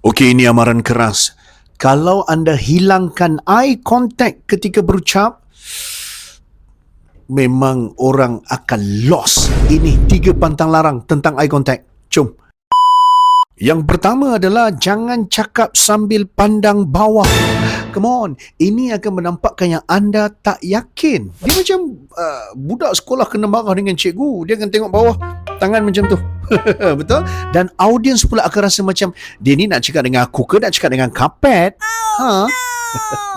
Okey, ini amaran keras. Kalau anda hilangkan eye contact ketika berucap, memang orang akan lost. Ini 3 pantang larang tentang eye contact. Jom. Yang pertama adalah jangan cakap sambil pandang bawah. Come on, ini akan menampakkan yang anda tak yakin. Dia macam budak sekolah kena marah dengan cikgu. Dia akan tengok bawah, tangan macam tu. Betul? Dan audiens pula akan rasa macam, dia ni nak cakap dengan aku ke nak cakap dengan kapet? Ha?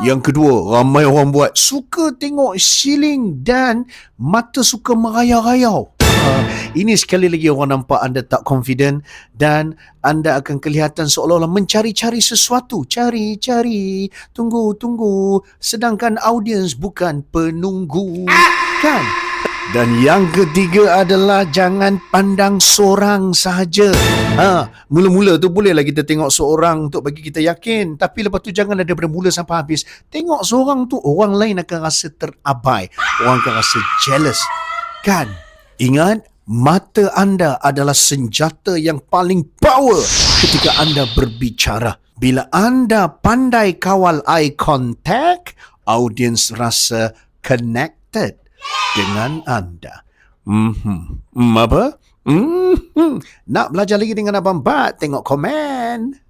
Yang kedua, ramai orang buat suka tengok ceiling dan mata suka merayau-rayau. Ini sekali lagi orang nampak anda tak confident dan anda akan kelihatan seolah-olah mencari-cari sesuatu. Cari-cari, tunggu-tunggu. Sedangkan audiens bukan penunggu. Kan? Dan yang ketiga adalah jangan pandang seorang sahaja. Mula-mula tu bolehlah kita tengok seorang untuk bagi kita yakin. Tapi lepas tu janganlah daripada mula sampai habis. Tengok seorang tu, orang lain akan rasa terabai. Orang akan rasa jealous. Kan? Ingat, mata anda adalah senjata yang paling power ketika anda berbicara. Bila anda pandai kawal eye contact, audiens rasa connected dengan anda. Apa? Nak belajar lagi dengan Abang Bat? Tengok komen.